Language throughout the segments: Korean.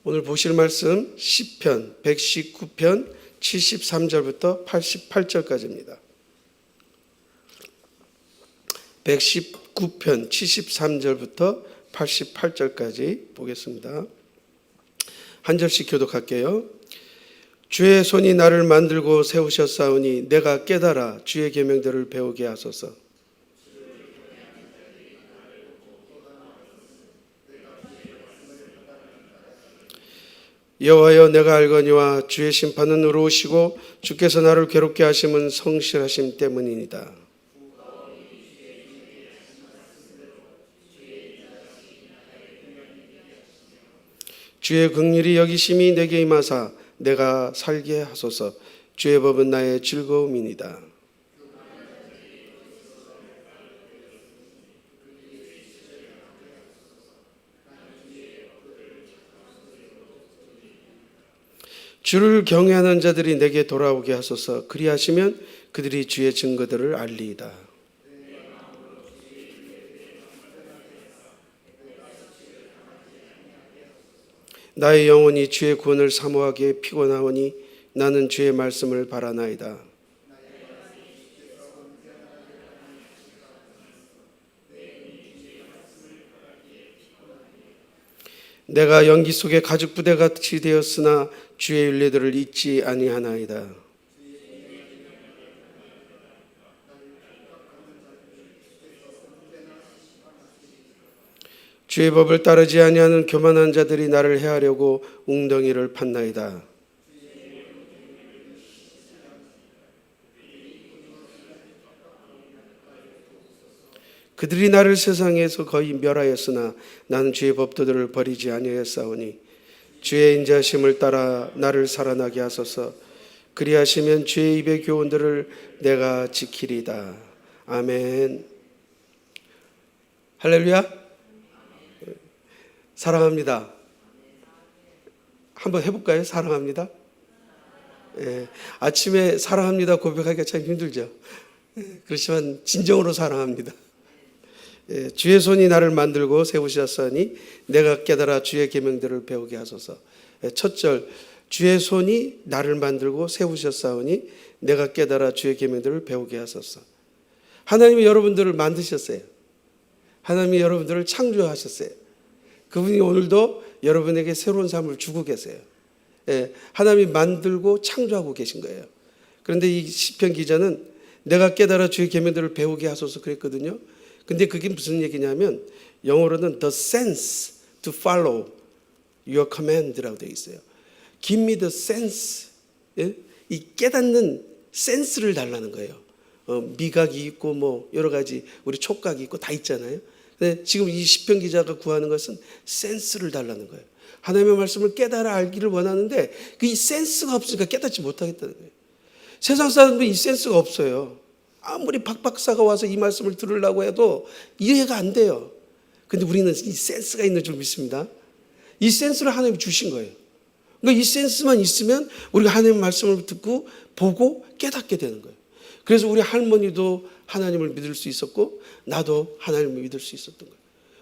오늘 보실 말씀 시편 119편 73절부터 88절까지입니다. 119편 73절부터 88절까지 보겠습니다. 한 절씩 교독할게요. 주의 손이 나를 만들고 세우셨사오니 내가 깨달아 주의 계명들을 배우게 하소서. 여호와여, 내가 알거니와 주의 심판은 의로우시고 주께서 나를 괴롭게 하심은 성실하심 때문이니이다. 주의 긍휼이 여기심이 내게 임하사 내가 살게 하소서. 주의 법은 나의 즐거움이니이다. 주를 경외하는 자들이 내게 돌아오게 하소서. 그리하시면 그들이 주의 증거들을 알리이다. 나의 영혼이 주의 구원을 사모하기에 피곤하오니 나는 주의 말씀을 바라나이다. 내가 연기 속에 가죽 부대같이 되었으나 주의 윤례들을 잊지 아니하나이다. 주의 법을 따르지 아니하는 교만한 자들이 나를 해하려고 웅덩이를 팠나이다. 그들이 나를 세상에서 거의 멸하였으나 나는 주의 법도들을 버리지 아니하였사오니 주의 인자심을 따라 나를 살아나게 하소서. 그리하시면 주의 입의 교훈들을 내가 지키리다. 아멘. 할렐루야. 사랑합니다. 한번 해볼까요? 사랑합니다. 아침에 사랑합니다 고백하기가 참 힘들죠. 그렇지만 진정으로 사랑합니다. 주의 손이 나를 만들고 세우셨으니 내가 깨달아 주의 계명들을 배우게 하소서. 첫 절, 주의 손이 나를 만들고 세우셨사오니 내가 깨달아 주의 계명들을 배우게 하소서. 하나님이 여러분들을 만드셨어요. 하나님이 여러분들을 창조하셨어요. 그분이 오늘도 여러분에게 새로운 삶을 주고 계세요. 하나님이 만들고 창조하고 계신 거예요. 그런데 이 시편 기자는 내가 깨달아 주의 계명들을 배우게 하소서 그랬거든요. 근데 그게 무슨 얘기냐면 영어로는 the sense to follow your command라고 되어 있어요. Give me the sense. 이 깨닫는 센스를 달라는 거예요. 미각이 있고 뭐 여러 가지 우리 촉각이 있고 다 있잖아요. 근데 지금 이 시편 기자가 구하는 것은 센스를 달라는 거예요. 하나님의 말씀을 깨달아 알기를 원하는데 이 센스가 없으니까 깨닫지 못하겠다는 거예요. 세상 사람들은 이 센스가 없어요. 아무리 박박사가 와서 이 말씀을 들으려고 해도 이해가 안 돼요. 근데 우리는 이 센스가 있는 줄 믿습니다. 이 센스를 하나님이 주신 거예요. 그러니까 이 센스만 있으면 우리가 하나님의 말씀을 듣고 보고 깨닫게 되는 거예요. 그래서 우리 할머니도 하나님을 믿을 수 있었고 나도 하나님을 믿을 수 있었던 거예요.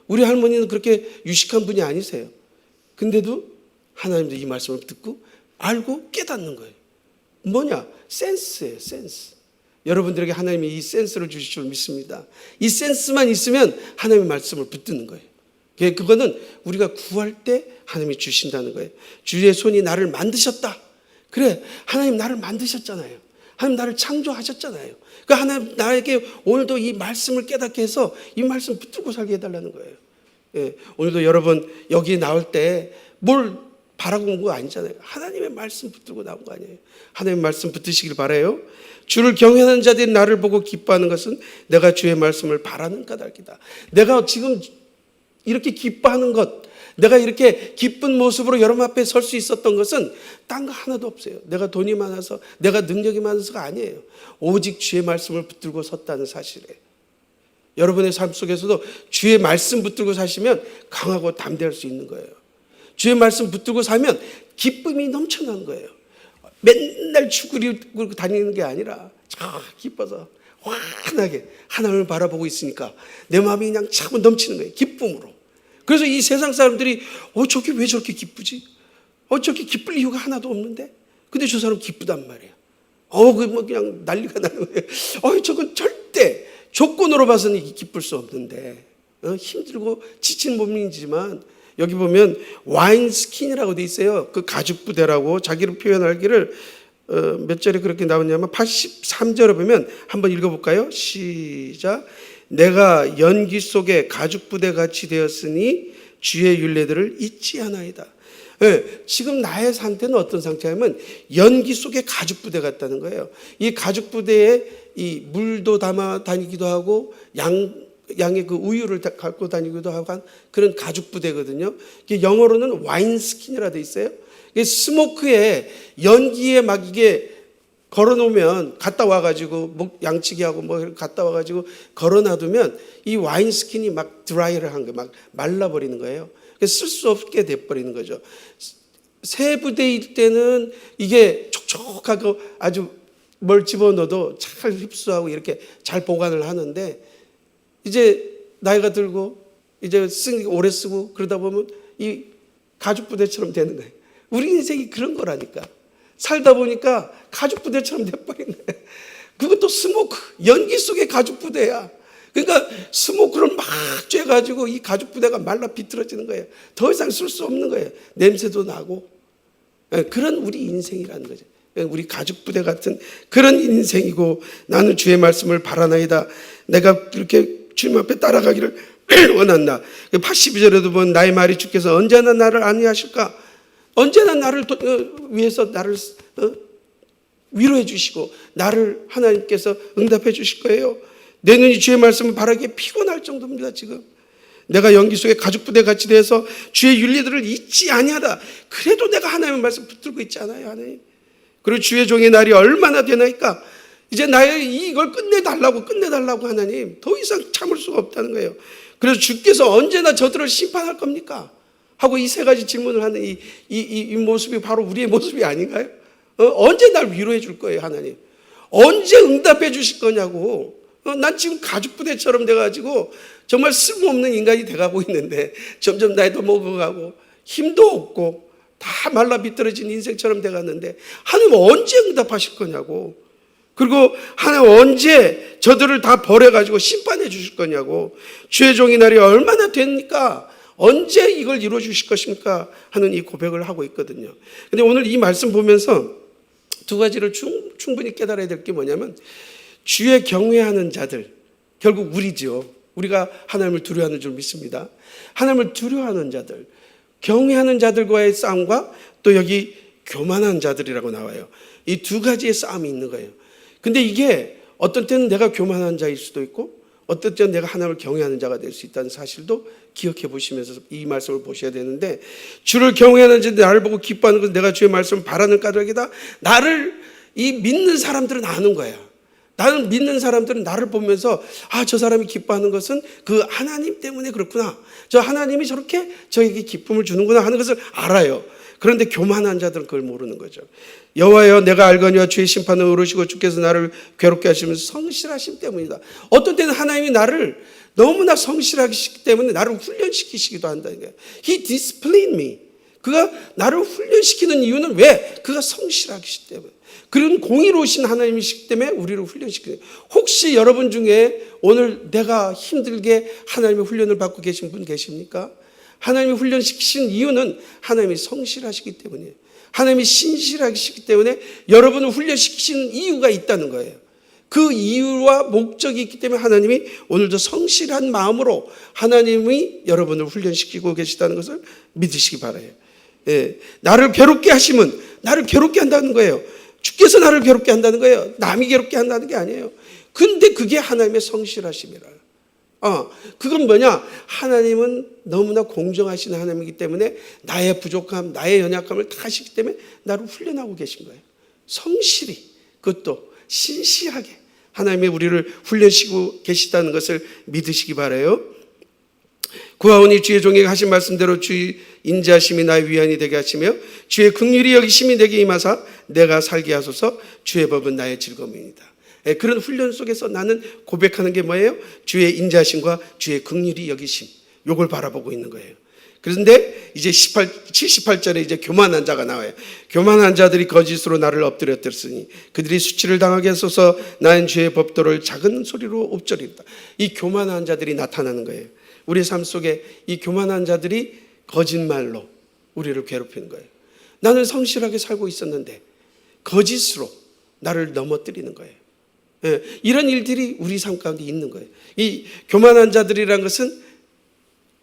우리 할머니는 그렇게 유식한 분이 아니세요. 근데도 하나님도 이 말씀을 듣고 알고 깨닫는 거예요. 뭐냐? 센스예요. 센스. 여러분들에게 하나님이 이 센스를 주실 줄 믿습니다. 이 센스만 있으면 하나님의 말씀을 붙드는 거예요. 그거는 우리가 구할 때 하나님이 주신다는 거예요. 주의 손이 나를 만드셨다. 그래, 하나님 나를 만드셨잖아요. 하나님 나를 창조하셨잖아요. 그러니까 하나님 나에게 오늘도 이 말씀을 깨닫게 해서 이 말씀 붙들고 살게 해달라는 거예요. 오늘도 여러분 여기 나올 때 뭘 바라고 온 거 아니잖아요. 하나님의 말씀 붙들고 나온 거 아니에요. 하나님의 말씀 붙드시길 바라요. 주를 경외하는 자들이 나를 보고 기뻐하는 것은 내가 주의 말씀을 바라는 까닭이다. 내가 지금 이렇게 기뻐하는 것, 내가 이렇게 기쁜 모습으로 여러분 앞에 설 수 있었던 것은 딴 거 하나도 없어요. 내가 돈이 많아서, 내가 능력이 많아서가 아니에요. 오직 주의 말씀을 붙들고 섰다는 사실이에요. 여러분의 삶 속에서도 주의 말씀 붙들고 사시면 강하고 담대할 수 있는 거예요. 주의 말씀 붙들고 살면 기쁨이 넘쳐나는 거예요. 맨날 죽으리고 다니는 게 아니라 참 기뻐서 환하게 하나님을 바라보고 있으니까 내 마음이 그냥 참 넘치는 거예요. 기쁨으로. 그래서 이 세상 사람들이 저게 왜 저렇게 기쁘지? 저렇게 기쁠 이유가 하나도 없는데? 근데 저 사람 기쁘단 말이에요. 그냥 난리가 나는 거예요. 저건 절대 조건으로 봐서는 기쁠 수 없는데, 힘들고 지친 몸이지만, 여기 보면 와인스킨이라고 돼 있어요. 그 가죽 부대라고 자기를 표현하기를, 몇 절에 그렇게 나오냐면 83절에 보면 한번 읽어볼까요? 시작. 내가 연기 속에 가죽 부대 같이 되었으니 주의 율례들을 잊지 않아이다. 지금 나의 상태는 어떤 상태냐면 연기 속에 가죽 부대 같다는 거예요. 이 가죽 부대에 이 물도 담아 다니기도 하고 양의 그 우유를 갖고 다니기도 하고 한 그런 가죽 부대거든요. 영어로는 와인스킨이라 돼 있어요. 스모크에 연기에 막 이게 걸어놓으면 갔다 와가지고 양치기 하고 갔다 와가지고 걸어놔두면 이 와인스킨이 막 드라이를 한 거 막 말라버리는 거예요. 쓸 수 없게 돼버리는 거죠. 새 부대일 때는 이게 촉촉하고 아주 뭘 집어넣어도 잘 흡수하고 이렇게 잘 보관을 하는데, 이제 나이가 들고 이제 오래 쓰고 그러다 보면 이 가죽 부대처럼 되는 거예요. 우리 인생이 그런 거라니까. 살다 보니까 가죽 부대처럼 돼버린 거예요. 그것도 스모크, 연기 속의 가죽 부대야. 그러니까 스모크를 막 쬐가지고 이 가죽 부대가 말라 비틀어지는 거예요. 더 이상 쓸 수 없는 거예요. 냄새도 나고. 그런 우리 인생이라는 거죠. 우리 가죽 부대 같은 그런 인생이고, 나는 주의 말씀을 바라나이다. 내가 그렇게 주님 앞에 따라가기를 원한다. 82절에도 보면 나의 말이 주께서 언제나 나를 안위하실까? 언제나 나를 위해서 나를 위로해 주시고 나를 하나님께서 응답해 주실 거예요. 내 눈이 주의 말씀을 바라기에 피곤할 정도입니다. 지금 내가 연기 속에 가죽 부대 같이 돼서 주의 윤리들을 잊지 아니하다. 그래도 내가 하나님의 말씀 붙들고 있지 않아요, 하나님? 그리고 주의 종의 날이 얼마나 되나이까? 이제 나의 이걸 끝내달라고 하나님, 더 이상 참을 수가 없다는 거예요. 그래서 주께서 언제나 저들을 심판할 겁니까? 하고 이 세 가지 질문을 하는 이 모습이 바로 우리의 모습이 아닌가요? 언제 날 위로해 줄 거예요, 하나님? 언제 응답해 주실 거냐고. 난 지금 가죽 부대처럼 돼가지고 정말 쓸모없는 인간이 돼가고 있는데, 점점 나이도 먹어가고 힘도 없고 다 말라 비틀어진 인생처럼 돼갔는데, 하나님 언제 응답하실 거냐고. 그리고 하나님 언제 저들을 다 버려가지고 심판해 주실 거냐고. 주의 종의 날이 얼마나 됩니까? 언제 이걸 이루어 주실 것입니까? 하는 이 고백을 하고 있거든요. 근데 오늘 이 말씀 보면서 두 가지를 충분히 깨달아야 될 게 뭐냐면, 주의 경외하는 자들, 결국 우리죠. 우리가 하나님을 두려워하는 줄 믿습니다. 하나님을 두려워하는 자들, 경외하는 자들과의 싸움과 또 여기 교만한 자들이라고 나와요. 이 두 가지의 싸움이 있는 거예요. 근데 이게 어떤 때는 내가 교만한 자일 수도 있고, 어떤 때는 내가 하나님을 경외하는 자가 될 수 있다는 사실도 기억해 보시면서 이 말씀을 보셔야 되는데, 주를 경외하는 자들, 나를 보고 기뻐하는 것은 내가 주의 말씀을 바라는 까닭이다. 나를 이 믿는 사람들은 아는 거야. 나는 믿는 사람들은 나를 보면서 저 사람이 기뻐하는 것은 그 하나님 때문에 그렇구나. 저 하나님이 저렇게 저에게 기쁨을 주는구나 하는 것을 알아요. 그런데 교만한 자들은 그걸 모르는 거죠. 여호와여, 내가 알거니와 주의 심판을 오르시고 주께서 나를 괴롭게 하시면서 성실하심 때문이다. 어떤 때는 하나님이 나를 너무나 성실하시기 때문에 나를 훈련시키시기도 한다는 거예요. He disciplined me. 그가 나를 훈련시키는 이유는 왜? 그가 성실하시기 때문에. 그런 공의로우신 하나님이시기 때문에 우리를 훈련시키는 거예요. 혹시 여러분 중에 오늘 내가 힘들게 하나님의 훈련을 받고 계신 분 계십니까? 하나님이 훈련시키신 이유는 하나님이 성실하시기 때문이에요. 하나님이 신실하시기 때문에 여러분을 훈련시키시는 이유가 있다는 거예요. 그 이유와 목적이 있기 때문에 하나님이 오늘도 성실한 마음으로 하나님이 여러분을 훈련시키고 계시다는 것을 믿으시기 바라요. 나를 괴롭게 하시면 나를 괴롭게 한다는 거예요. 주께서 나를 괴롭게 한다는 거예요. 남이 괴롭게 한다는 게 아니에요. 근데 그게 하나님의 성실하심이라. 그건 뭐냐? 하나님은 너무나 공정하신 하나님이기 때문에 나의 부족함, 나의 연약함을 다 아시기 때문에 나를 훈련하고 계신 거예요. 성실히, 그것도 신실하게 하나님이 우리를 훈련시키고 계시다는 것을 믿으시기 바라요. 구하오니 주의 종에게 하신 말씀대로 주의 인자하심이 나의 위안이 되게 하시며 주의 긍휼이 여기심이 내게 임하사 내가 살게 하소서. 주의 법은 나의 즐거움입니다. 그런 훈련 속에서 나는 고백하는 게 뭐예요? 주의 인자하심과 주의 긍휼이 여기심, 요걸 바라보고 있는 거예요. 그런데 이제 78절에 이제 교만한 자가 나와요. 교만한 자들이 거짓으로 나를 엎드렸으니 그들이 수치를 당하게 하소서. 나는 주의 법도를 작은 소리로 읊조리다. 이 교만한 자들이 나타나는 거예요. 우리의 삶 속에 이 교만한 자들이 거짓말로 우리를 괴롭히는 거예요. 나는 성실하게 살고 있었는데 거짓으로 나를 넘어뜨리는 거예요. 예, 이런 일들이 우리 삶 가운데 있는 거예요. 이 교만한 자들이라는 것은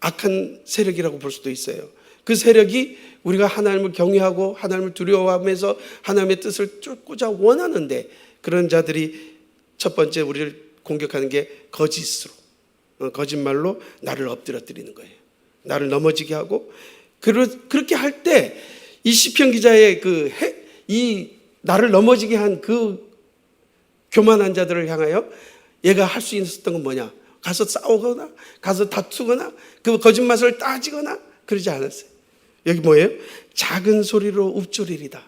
악한 세력이라고 볼 수도 있어요. 그 세력이 우리가 하나님을 경외하고 하나님을 두려워하면서 하나님의 뜻을 쫓고자 원하는데, 그런 자들이 첫 번째 우리를 공격하는 게 거짓으로, 거짓말로 나를 엎드려뜨리는 거예요. 나를 넘어지게 하고, 그렇게 할 때 이 시편 기자의 이 나를 넘어지게 한 그 교만한 자들을 향하여 얘가 할 수 있었던 건 뭐냐? 가서 싸우거나 가서 다투거나 그 거짓말을 따지거나 그러지 않았어요. 여기 뭐예요? 작은 소리로 읊조리리다.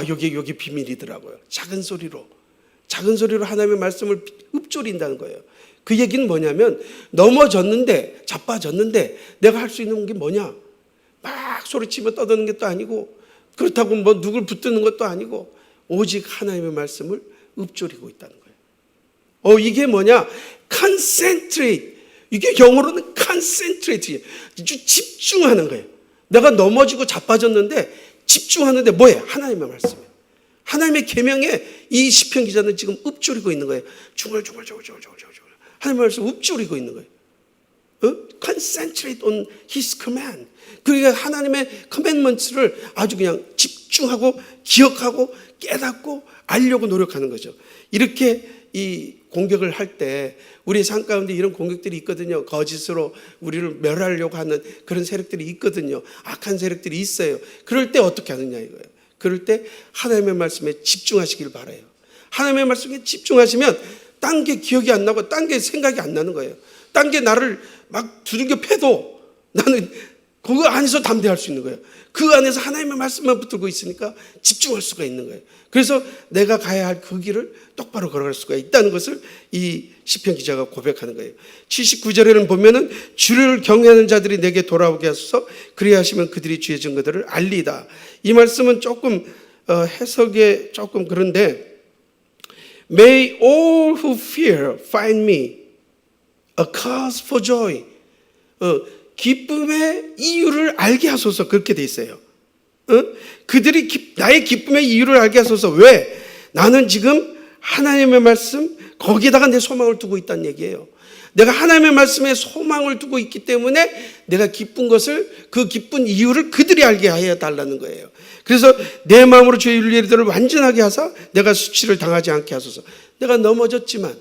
여기 비밀이더라고요. 작은 소리로 하나님의 말씀을 읊조린다는 거예요. 그 얘기는 뭐냐면, 넘어졌는데, 자빠졌는데 내가 할 수 있는 게 뭐냐? 막 소리치며 떠드는 것도 아니고, 그렇다고 뭐 누굴 붙드는 것도 아니고, 오직 하나님의 말씀을 읊조리고 있다는 거예요. 이게 뭐냐? concentrate. 이게 영어로는 concentrate. 집중하는 거예요. 내가 넘어지고 자빠졌는데 집중하는데 뭐예요? 하나님의 말씀이에요. 하나님의 계명에 이 시편 기자는 지금 읊조리고 있는 거예요. 중얼중얼 하나님의 말씀 읊조리고 있는 거예요. Concentrate on His command. 그러니까 하나님의 commandments를 아주 그냥 집중하고 기억하고 깨닫고 알려고 노력하는 거죠. 이렇게 이 공격을 할 때 우리의 삶 가운데 이런 공격들이 있거든요. 거짓으로 우리를 멸하려고 하는 그런 세력들이 있거든요. 악한 세력들이 있어요. 그럴 때 어떻게 하느냐 이거예요. 그럴 때 하나님의 말씀에 집중하시길 바라요. 하나님의 말씀에 집중하시면 딴 게 기억이 안 나고 딴 게 생각이 안 나는 거예요. 딴 게 나를 막 두들겨 패도 나는 그 안에서 담대할 수 있는 거예요. 그 안에서 하나님의 말씀만 붙들고 있으니까 집중할 수가 있는 거예요. 그래서 내가 가야 할 그 길을 똑바로 걸어갈 수가 있다는 것을 이 시편 기자가 고백하는 거예요. 79절에는 보면은 주를 경외하는 자들이 내게 돌아오게 하소서. 그리하시면 그들이 주의 증거들을 알리다. 이 말씀은 조금 해석에 조금 그런데, May all who fear find me a cause for joy. 기쁨의 이유를 알게 하소서. 그렇게 돼 있어요. 그들이 나의 기쁨의 이유를 알게 하소서. 왜? 나는 지금 하나님의 말씀 거기에다가 내 소망을 두고 있다는 얘기예요. 내가 하나님의 말씀에 소망을 두고 있기 때문에 내가 기쁜 것을, 그 기쁜 이유를 그들이 알게 하여 달라는 거예요. 그래서 내 마음으로 주의 윤리들을 완전하게 하사 내가 수치를 당하지 않게 하소서. 내가 넘어졌지만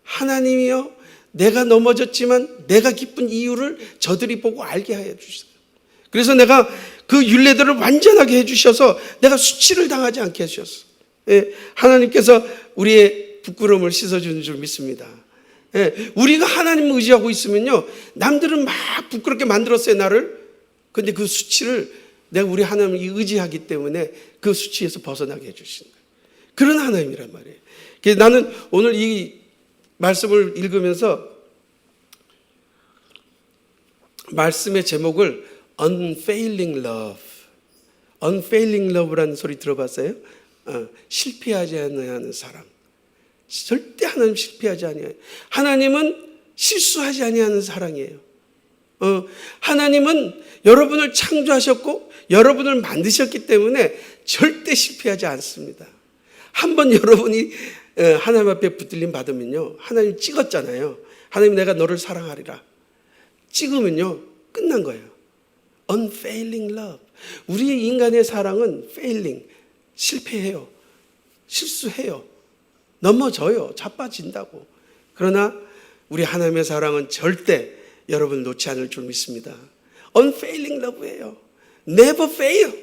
하나님이여, 내가 넘어졌지만 내가 기쁜 이유를 저들이 보고 알게 하여 주시소서. 그래서 내가 그 율례들을 완전하게 해주셔서 내가 수치를 당하지 않게 하셔서, 하나님께서 우리의 부끄러움을 씻어주는 줄 믿습니다. 우리가 하나님을 의지하고 있으면요, 남들은 막 부끄럽게 만들었어요, 나를. 근데 그 수치를 내가 우리 하나님을 의지하기 때문에 그 수치에서 벗어나게 해주시는 거예요. 그런 하나님이란 말이에요. 그래서 나는 오늘 이 말씀을 읽으면서 말씀의 제목을 Unfailing Love, Unfailing Love라는 소리 들어봤어요? 실패하지 않는 사랑. 절대 하나님 실패하지 아니해요. 하나님은 실수하지 아니하는 사랑이에요. 하나님은 여러분을 창조하셨고 여러분을 만드셨기 때문에 절대 실패하지 않습니다. 한번 여러분이 하나님 앞에 붙들림 받으면요, 하나님 찍었잖아요. 하나님 내가 너를 사랑하리라 찍으면요 끝난 거예요. Unfailing love. 우리 인간의 사랑은 failing, 실패해요, 실수해요, 넘어져요, 자빠진다고. 그러나 우리 하나님의 사랑은 절대 여러분을 놓지 않을 줄 믿습니다. Unfailing love예요. Never fail.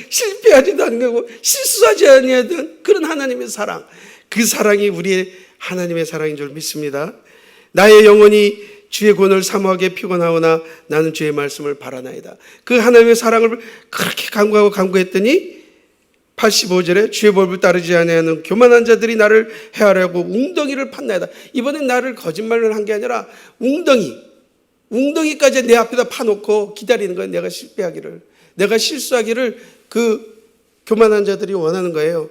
실패하지도 않고 실수하지 않는 그런 하나님의 사랑, 그 사랑이 우리의 하나님의 사랑인 줄 믿습니다. 나의 영혼이 주의 권을 사모하게 피곤하오나 나는 주의 말씀을 바라나이다. 그 하나님의 사랑을 그렇게 간구하고 간구했더니 85절에 주의 법을 따르지 아니하는 교만한 자들이 나를 해하려고 웅덩이를 팠나이다. 이번엔 나를 거짓말을 한 게 아니라 웅덩이, 웅덩이까지 내 앞에다 파놓고 기다리는 거예요. 내가 실패하기를, 내가 실수하기를 그 교만한 자들이 원하는 거예요.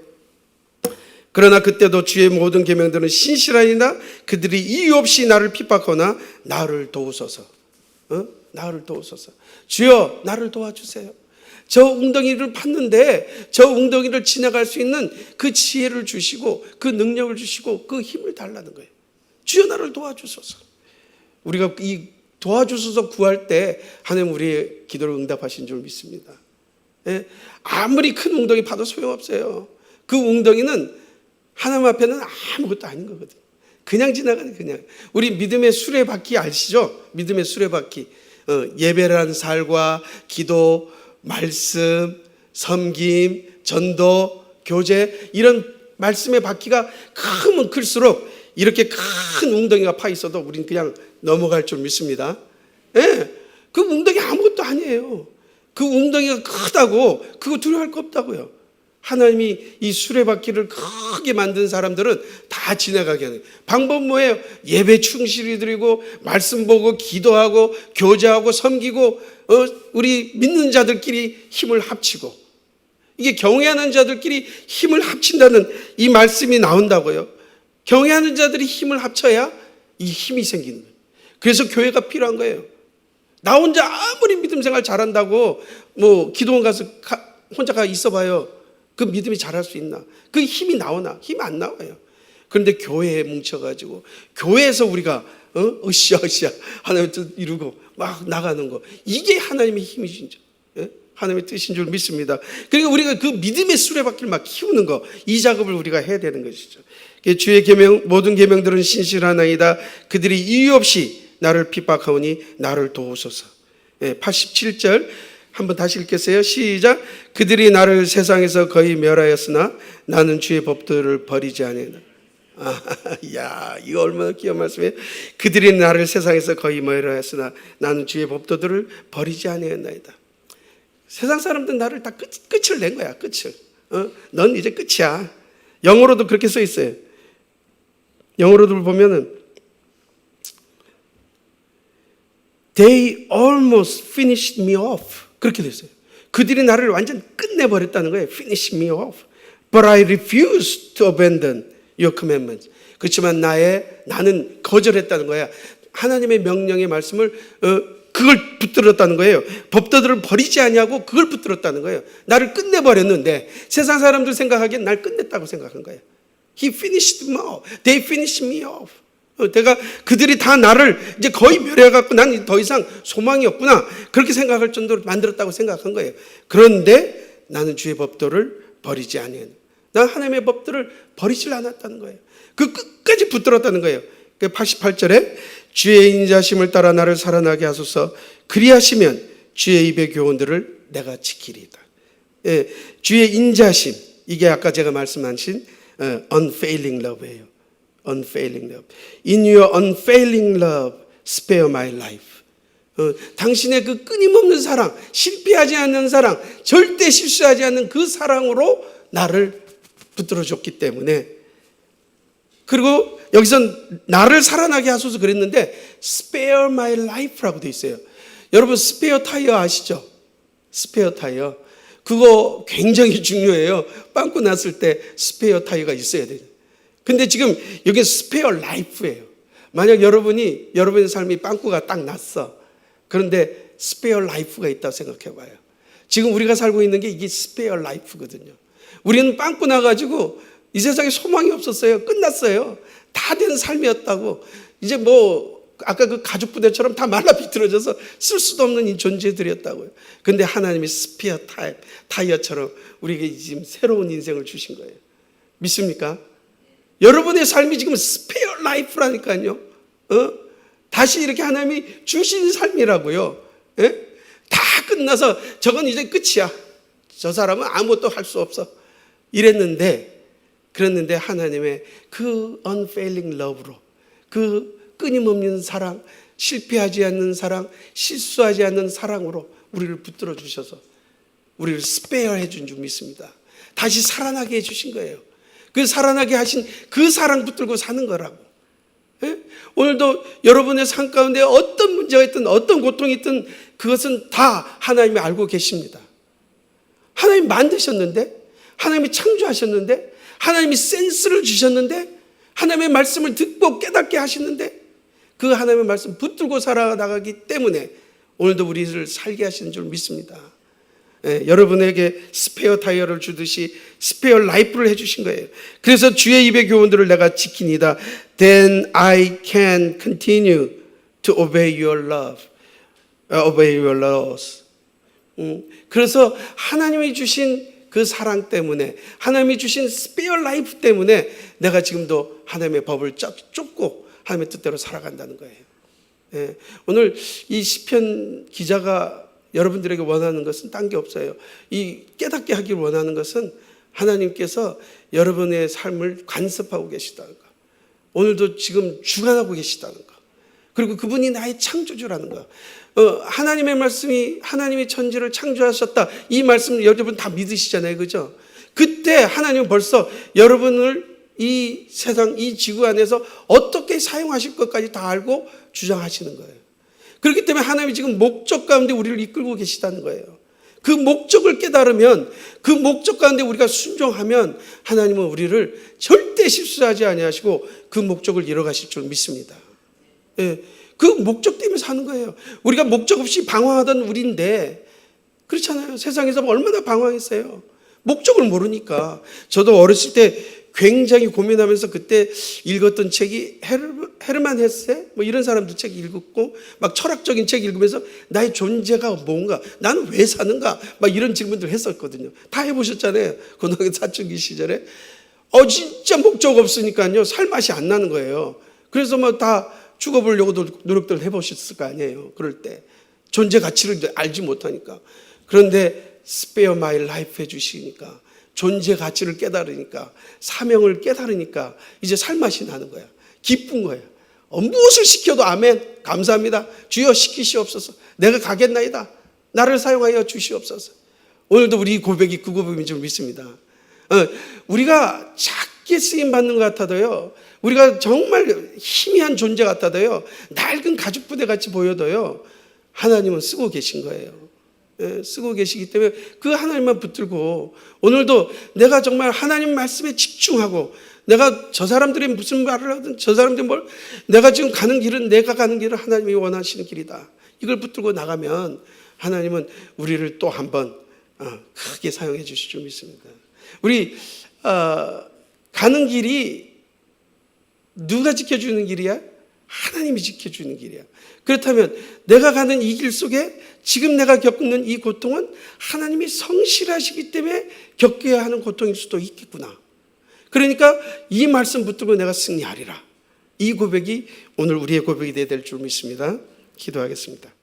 그러나 그때도 주의 모든 계명들은 신실하니라. 그들이 이유 없이 나를 핍박하거나 나를 도우소서. 나를 도우소서. 주여 나를 도와주세요. 저 웅덩이를 팠는데 저 웅덩이를 지나갈 수 있는 그 지혜를 주시고 그 능력을 주시고 그 힘을 달라는 거예요. 주여 나를 도와주소서. 우리가 이 도와주소서 구할 때 하나님 우리의 기도를 응답하신 줄 믿습니다. 예? 아무리 큰 웅덩이 파도 소용없어요. 그 웅덩이는 하나님 앞에는 아무것도 아닌 거거든요. 그냥 지나가는, 그냥. 우리 믿음의 수레바퀴 아시죠? 믿음의 수레바퀴. 예배라는 살과 기도, 말씀, 섬김, 전도, 교제, 이런 말씀의 바퀴가 크면 클수록 이렇게 큰 웅덩이가 파 있어도 우리는 그냥 넘어갈 줄 믿습니다. 예, 그 웅덩이 아무것도 아니에요. 그 웅덩이가 크다고 그거 두려워할 거 없다고요. 하나님이 이 수레바퀴를 크게 만든 사람들은 다 지나가게 하는 방법 뭐예요? 예배 충실히 드리고 말씀 보고 기도하고 교제하고 섬기고 우리 믿는 자들끼리 힘을 합치고, 이게 경외하는 자들끼리 힘을 합친다는 이 말씀이 나온다고요. 경외하는 자들이 힘을 합쳐야 이 힘이 생기는 거예요. 그래서 교회가 필요한 거예요. 나 혼자 아무리 믿음 생활 잘한다고 뭐 기도원 가서 혼자 가 있어봐요. 그 믿음이 잘할 수 있나? 그 힘이 나오나? 힘이 안 나와요. 그런데 교회에 뭉쳐가지고 교회에서 우리가 으쌰으쌰 하나님의 뜻 이루고 막 나가는 거, 이게 하나님의 힘이신 줄, 하나님의 뜻인 줄 믿습니다. 그러니까 우리가 그 믿음의 수레바퀴를 막 키우는 거, 이 작업을 우리가 해야 되는 것이죠. 주의 계명 모든 계명들은 신실하나이다. 그들이 이유 없이 나를 핍박하오니 나를 도우소서. 87절 한번 다시 읽겠어요. 시작. 그들이 나를 세상에서 거의 멸하였으나 나는 주의 법들을 버리지 아니하나. 야, 이거 얼마나 귀한 말씀이에요. 그들이 나를 세상에서 거의 멸하였으나 나는 주의 법도들을 버리지 아니하나이다. 세상 사람들은 나를 다 끝을 낸 거야. 끝을. 넌 이제 끝이야. 영어로도 그렇게 써 있어요. 영어로도 보면은 They almost finished me off. 그렇게 됐어요. 그들이 나를 완전 끝내버렸다는 거예요. Finish me off. But I refuse to abandon your commandments. 그렇지만 나는 거절했다는 거야. 하나님의 명령의 말씀을 그걸 붙들었다는 거예요. 법도들을 버리지 아니하고 그걸 붙들었다는 거예요. 나를 끝내버렸는데 세상 사람들 생각하기엔 날 끝냈다고 생각한 거예요. He finished me off. They finished me off. 그들이 다 나를 이제 거의 멸해갖고 난 더 이상 소망이 없구나, 그렇게 생각할 정도로 만들었다고 생각한 거예요. 그런데 나는 주의 법도를 버리지 아니하는, 난 하나님의 법들을 버리질 않았다는 거예요. 그 끝까지 붙들었다는 거예요. 88절에 주의 인자심을 따라 나를 살아나게 하소서. 그리하시면 주의 입의 교훈들을 내가 지키리이다. 주의 인자심, 이게 아까 제가 말씀하신 unfailing love예요. Unfailing love. In your unfailing love, spare my life. 당신의 그 끊임없는 사랑, 실패하지 않는 사랑, 절대 실수하지 않는 그 사랑으로 나를 붙들어줬기 때문에, 그리고 여기서 나를 살아나게 하소서 그랬는데 spare my life라고 돼 있어요. 여러분 스페어 타이어 아시죠? 스페어 타이어. 그거 굉장히 중요해요. 빵꾸 났을 때 스페어 타이어가 있어야 돼요. 근데 지금 여기 스페어 라이프예요. 만약 여러분의 삶이 빵꾸가 딱 났어. 그런데 스페어 라이프가 있다고 생각해 봐요. 지금 우리가 살고 있는 게 이게 스페어 라이프거든요. 우리는 빵꾸 나가지고 이 세상에 소망이 없었어요. 끝났어요. 다 된 삶이었다고. 이제 뭐 아까 그 가죽 부대처럼 다 말라 비틀어져서 쓸 수도 없는 이 존재들이었다고요. 근데 하나님이 스페어 타이어처럼 우리에게 지금 새로운 인생을 주신 거예요. 믿습니까? 여러분의 삶이 지금 스페어 라이프라니까요. 다시 이렇게 하나님이 주신 삶이라고요. 다 끝나서 저건 이제 끝이야. 저 사람은 아무것도 할 수 없어. 그랬는데 하나님의 그 unfailing love로, 그 끊임없는 사랑, 실패하지 않는 사랑, 실수하지 않는 사랑으로 우리를 붙들어 주셔서 우리를 스페어 해준 줄 믿습니다. 다시 살아나게 해주신 거예요. 그 살아나게 하신 그 사랑 붙들고 사는 거라고. 예? 오늘도 여러분의 삶 가운데 어떤 문제가 있든 어떤 고통이 있든 그것은 다 하나님이 알고 계십니다. 하나님이 만드셨는데, 하나님이 창조하셨는데, 하나님이 센스를 주셨는데, 하나님의 말씀을 듣고 깨닫게 하시는데, 그 하나님의 말씀 붙들고 살아나가기 때문에 오늘도 우리를 살게 하시는 줄 믿습니다. 여러분에게 스페어 타이어를 주듯이 스페어 라이프를 해주신 거예요. 그래서 주의 입의 교훈들을 내가 지키니다. Then I can continue to obey your love, obey your laws. 그래서 하나님이 주신 그 사랑 때문에, 하나님이 주신 스페어 라이프 때문에 내가 지금도 하나님의 법을 쫓고 하나님의 뜻대로 살아간다는 거예요. 오늘 이 시편 기자가 여러분들에게 원하는 것은 딴 게 없어요. 이 깨닫게 하길 원하는 것은 하나님께서 여러분의 삶을 간섭하고 계시다는 거, 오늘도 지금 주관하고 계시다는 거, 그리고 그분이 나의 창조주라는 거. 하나님의 말씀이, 하나님이 천지를 창조하셨다, 이 말씀 여러분 다 믿으시잖아요, 그죠? 그때 하나님은 벌써 여러분을 이 세상, 이 지구 안에서 어떻게 사용하실 것까지 다 알고 주장하시는 거예요. 그렇기 때문에 하나님이 지금 목적 가운데 우리를 이끌고 계시다는 거예요. 그 목적을 깨달으면, 그 목적 가운데 우리가 순종하면 하나님은 우리를 절대 실수하지 아니하시고 그 목적을 이뤄가실 줄 믿습니다. 그 목적 때문에 사는 거예요. 우리가 목적 없이 방황하던 우리인데, 그렇잖아요. 세상에서 얼마나 방황했어요. 목적을 모르니까. 저도 어렸을 때 굉장히 고민하면서 그때 읽었던 책이 헤르만 헤세 뭐 이런 사람들 책 읽었고, 막 철학적인 책 읽으면서 나의 존재가 뭔가, 나는 왜 사는가, 막 이런 질문들 했었거든요. 다 해보셨잖아요, 고등학교 사춘기 시절에. 진짜 목적 없으니까요 살 맛이 안 나는 거예요. 그래서 뭐 다 죽어보려고 노력들 해보셨을 거 아니에요. 그럴 때 존재 가치를 알지 못하니까. 그런데 Spare My Life 해주시니까, 존재 가치를 깨달으니까, 사명을 깨달으니까 이제 살맛이 나는 거야. 기쁜 거야. 무엇을 시켜도 아멘, 감사합니다, 주여 시키시옵소서, 내가 가겠나이다, 나를 사용하여 주시옵소서. 오늘도 우리 고백이 그 고백인 줄 믿습니다. 우리가 작게 쓰임받는 것 같아도요, 우리가 정말 희미한 존재 같아도요, 낡은 가죽부대 같이 보여도요, 하나님은 쓰고 계신 거예요. 쓰고 계시기 때문에 그 하나님만 붙들고, 오늘도 내가 정말 하나님 말씀에 집중하고, 내가 저 사람들이 무슨 말을 하든, 저 사람들이 뭘, 내가 지금 가는 길은, 내가 가는 길은 하나님이 원하시는 길이다, 이걸 붙들고 나가면 하나님은 우리를 또 한번 크게 사용해 주실 줄 믿습니다. 우리 가는 길이 누가 지켜주는 길이야? 하나님이 지켜주는 길이야. 그렇다면 내가 가는 이 길 속에 지금 내가 겪는 이 고통은 하나님이 성실하시기 때문에 겪어야 하는 고통일 수도 있겠구나. 그러니까 이 말씀 붙들고 내가 승리하리라. 이 고백이 오늘 우리의 고백이 되어야 될 줄 믿습니다. 기도하겠습니다.